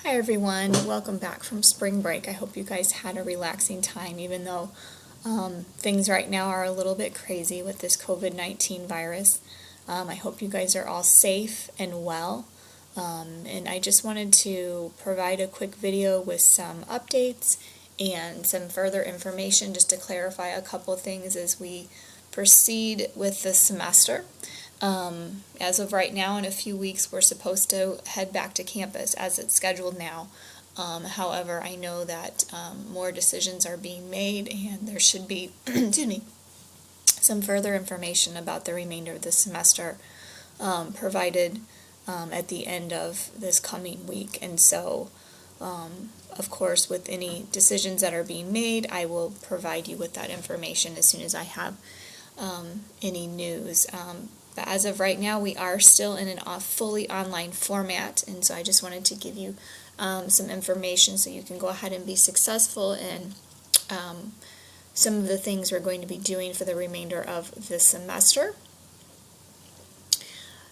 Hi everyone, welcome back from spring break. I hope you guys had a relaxing time even though things right now are a little bit crazy with this COVID-19 virus. I hope you guys are all safe and well. And I just wanted to provide a quick video with some updates and some further information just to clarify a couple things as we proceed with the semester. As of right now, in a few weeks, we're supposed to head back to campus as it's scheduled now. However, I know that more decisions are being made and there should be excuse me, some further information about the remainder of the semester provided at the end of this coming week. And so, of course, with any decisions that are being made, I will provide you with that information as soon as I have any news. But as of right now, we are still in a fully online format, and so I just wanted to give you some information so you can go ahead and be successful in some of the things we're going to be doing for the remainder of this semester.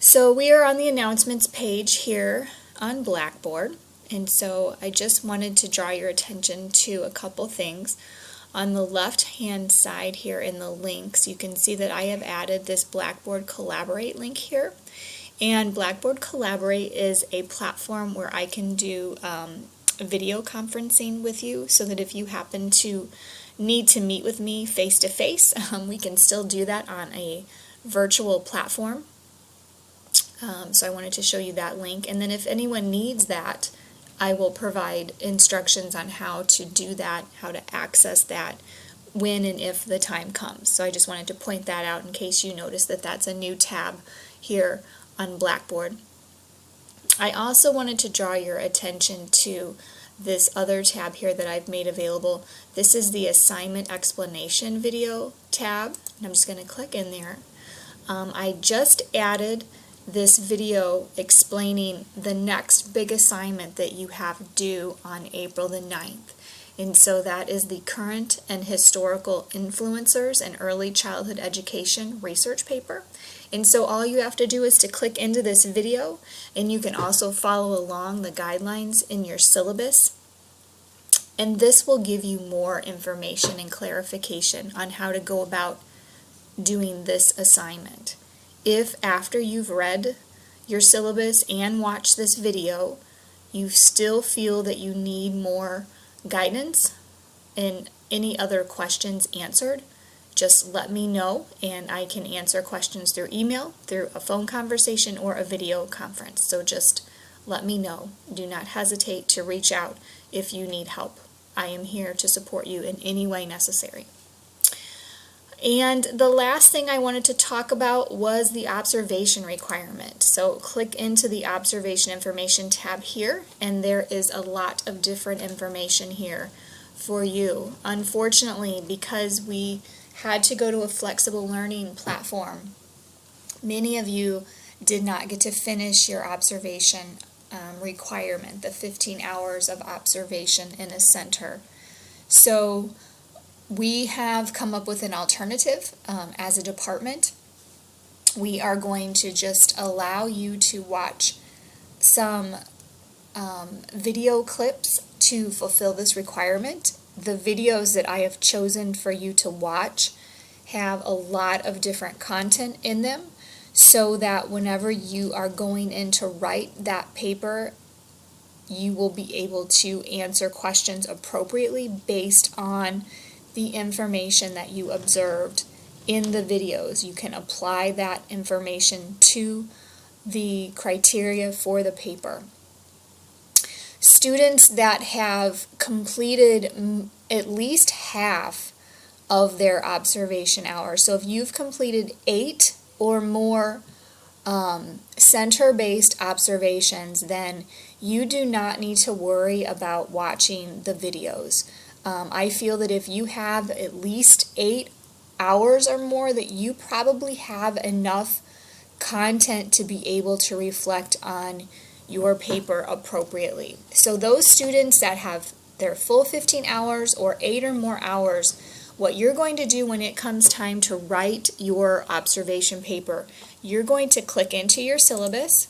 So we are on the announcements page here on Blackboard, and so I just wanted to draw your attention to a couple things. On the left-hand side here in the links, you can see that I have added this Blackboard Collaborate link here. And Blackboard Collaborate is a platform where I can do video conferencing with you so that if you happen to need to meet with me face-to-face, we can still do that on a virtual platform. So I wanted to show you that link. And then if anyone needs that, I will provide instructions on how to do that, how to access that when and if the time comes. So I just wanted to point that out in case you notice that that's a new tab here on Blackboard. I also wanted to draw your attention to this other tab here that I've made available. This is the assignment explanation video tab, and I'm just going to click in there. I just added this video explaining the next big assignment that you have due on April the 9th. And so that is the Current and Historical Influencers in Early Childhood Education research paper. And so all you have to do is to click into this video, and you can also follow along the guidelines in your syllabus. And this will give you more information and clarification on how to go about doing this assignment. If after you've read your syllabus and watched this video, you still feel that you need more guidance and any other questions answered, just let me know and I can answer questions through email, through a phone conversation, or a video conference. So just let me know. Do not hesitate to reach out if you need help. I am here to support you in any way necessary. And the last thing I wanted to talk about was the observation requirement. So click into the observation information tab here, and there is a lot of different information here for you. Unfortunately, because we had to go to a flexible learning platform, many of you did not get to finish your observation requirement, the 15 hours of observation in a center. So we have come up with an alternative as a department. We are going to just allow you to watch some video clips to fulfill this requirement. The videos that I have chosen for you to watch have a lot of different content in them so that whenever you are going in to write that paper, you will be able to answer questions appropriately based on the information that you observed in the videos. You can apply that information to the criteria for the paper. Students that have completed at least half of their observation hours, so if you've completed 8 or more center-based observations, then you do not need to worry about watching the videos. I feel that if you have at least 8 hours or more, that you probably have enough content to be able to reflect on your paper appropriately. So those students that have their full 15 hours or 8 or more hours, what you're going to do when it comes time to write your observation paper, you're going to click into your syllabus.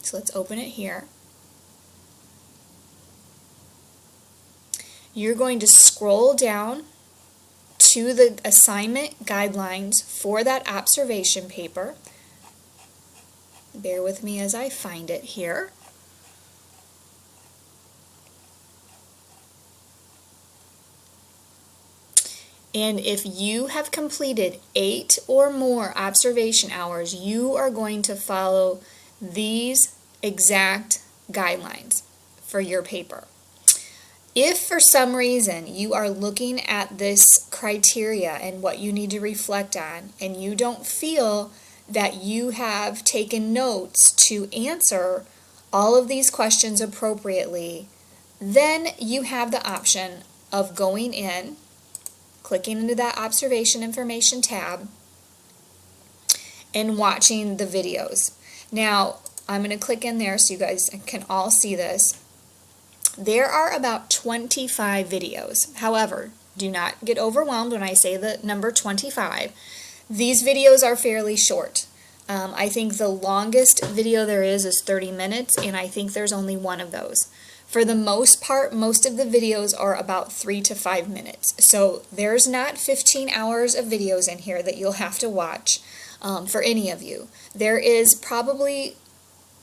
So let's open it here. you're going to scroll down to the assignment guidelines for that observation paper. Bear with me as I find it here. And if you have completed 8 or more observation hours, you are going to follow these exact guidelines for your paper. If for some reason you are looking at this criteria and what you need to reflect on, and you don't feel that you have taken notes to answer all of these questions appropriately, then you have the option of going in, clicking into that observation information tab, and watching the videos. Now, I'm going to click in there so you guys can all see this. There are about 25 videos. However, do not get overwhelmed when I say the number 25. These videos are fairly short. I think the longest video there is 30 minutes, and I think there's only one of those. For the most part, most of the videos are about 3 to 5 minutes. So there's not 15 hours of videos in here that you'll have to watch for any of you. There is probably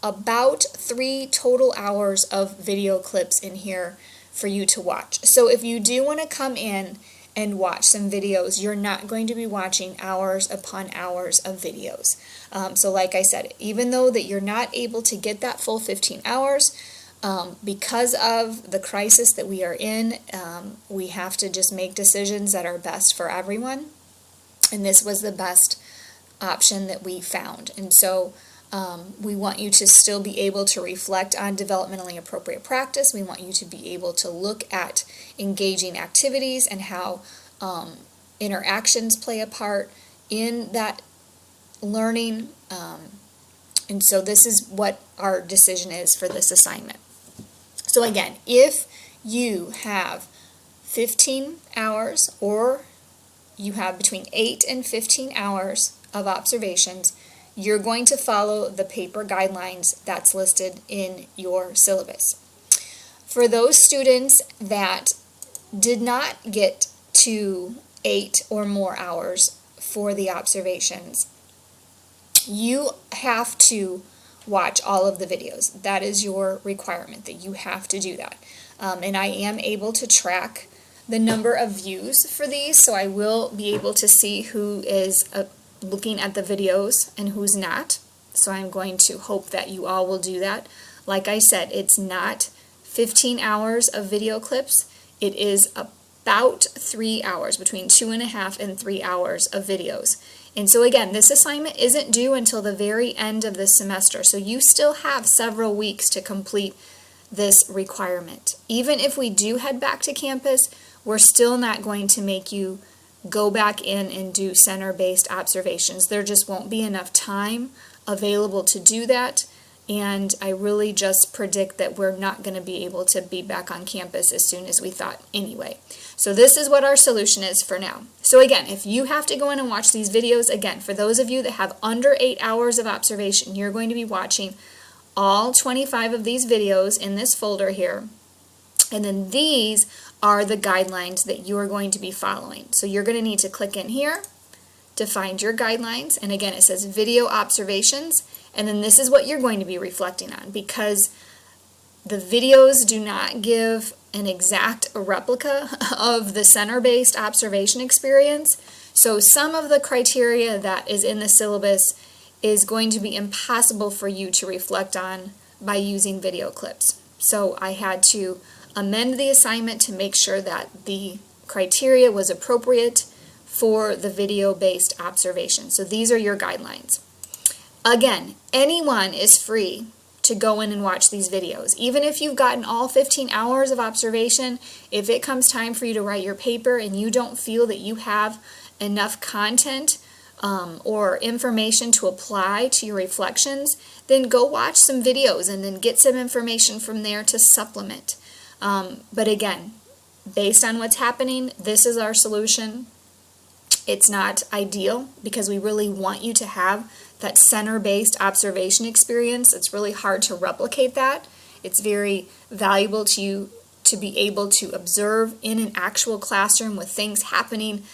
about 3 total hours of video clips in here for you to watch. So if you do want to come in and watch some videos, you're not going to be watching hours upon hours of videos. So like I said, even though that you're not able to get that full 15 hours, because of the crisis that we are in, we have to just make decisions that are best for everyone. And this was the best option that we found. And so we want you to still be able to reflect on developmentally appropriate practice. We want you to be able to look at engaging activities and how interactions play a part in that learning. And so this is what our decision is for this assignment. So again, if you have 15 hours or you have between 8 and 15 hours of observations, you're going to follow the paper guidelines that's listed in your syllabus. For those students that did not get to 8 or more hours for the observations, you have to watch all of the videos. That is your requirement, that you have to do that. And I am able to track the number of views for these, so I will be able to see who is looking at the videos and who's not. So I'm going to hope that you all will do that. Like I said, it's not 15 hours of video clips. It is about 3 hours, between 2.5 and 3 hours of videos. And so again, this assignment isn't due until the very end of the semester, so you still have several weeks to complete this requirement. Even if we do head back to campus, we're still not going to make you go back in and do center-based observations. There just won't be enough time available to do that, and I really just predict that we're not going to be able to be back on campus as soon as we thought anyway. So this is what our solution is for now. So again, if you have to go in and watch these videos, again, for those of you that have under 8 hours of observation, you're going to be watching all 25 of these videos in this folder here. And then these are the guidelines that you are going to be following. So you're going to need to click in here to find your guidelines. And again, it says video observations. And then this is what you're going to be reflecting on, because the videos do not give an exact replica of the center-based observation experience. So some of the criteria that is in the syllabus is going to be impossible for you to reflect on by using video clips. So I had to amend the assignment to make sure that the criteria was appropriate for the video-based observation. So these are your guidelines. Again, anyone is free to go in and watch these videos. Even if you've gotten all 15 hours of observation, if it comes time for you to write your paper and you don't feel that you have enough content or information to apply to your reflections, then go watch some videos and then get some information from there to supplement. But again, based on what's happening, this is our solution. It's not ideal because we really want you to have that center-based observation experience. It's really hard to replicate that. It's very valuable to you to be able to observe in an actual classroom with things happening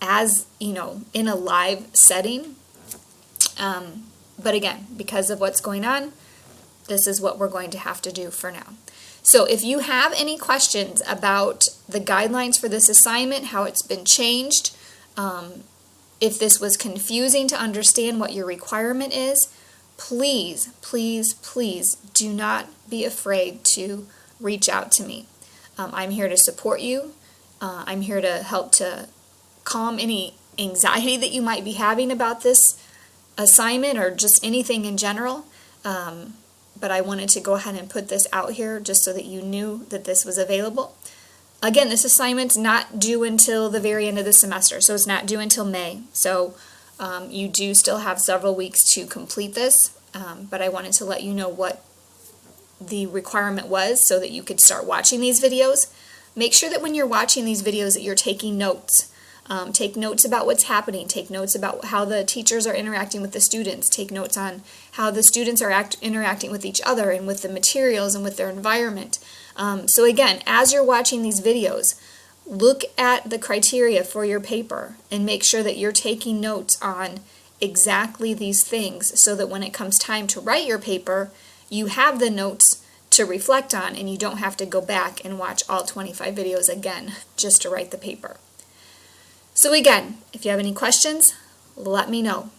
as, you know, in a live setting. But again, because of what's going on, this is what we're going to have to do for now. So if you have any questions about the guidelines for this assignment, how it's been changed, if this was confusing to understand what your requirement is, please, please, please do not be afraid to reach out to me. I'm here to support you. I'm here to help to calm any anxiety that you might be having about this assignment or just anything in general. But I wanted to go ahead and put this out here just so that you knew that this was available. Again, this assignment's not due until the very end of the semester, so it's not due until May. So you do still have several weeks to complete this, but I wanted to let you know what the requirement was so that you could start watching these videos. Make sure that when you're watching these videos that you're taking notes. Take notes about what's happening. Take notes about how the teachers are interacting with the students. Take notes on how the students are interacting with each other and with the materials and with their environment. So again, as you're watching these videos, look at the criteria for your paper and make sure that you're taking notes on exactly these things so that when it comes time to write your paper, you have the notes to reflect on and you don't have to go back and watch all 25 videos again just to write the paper. So again, if you have any questions, let me know.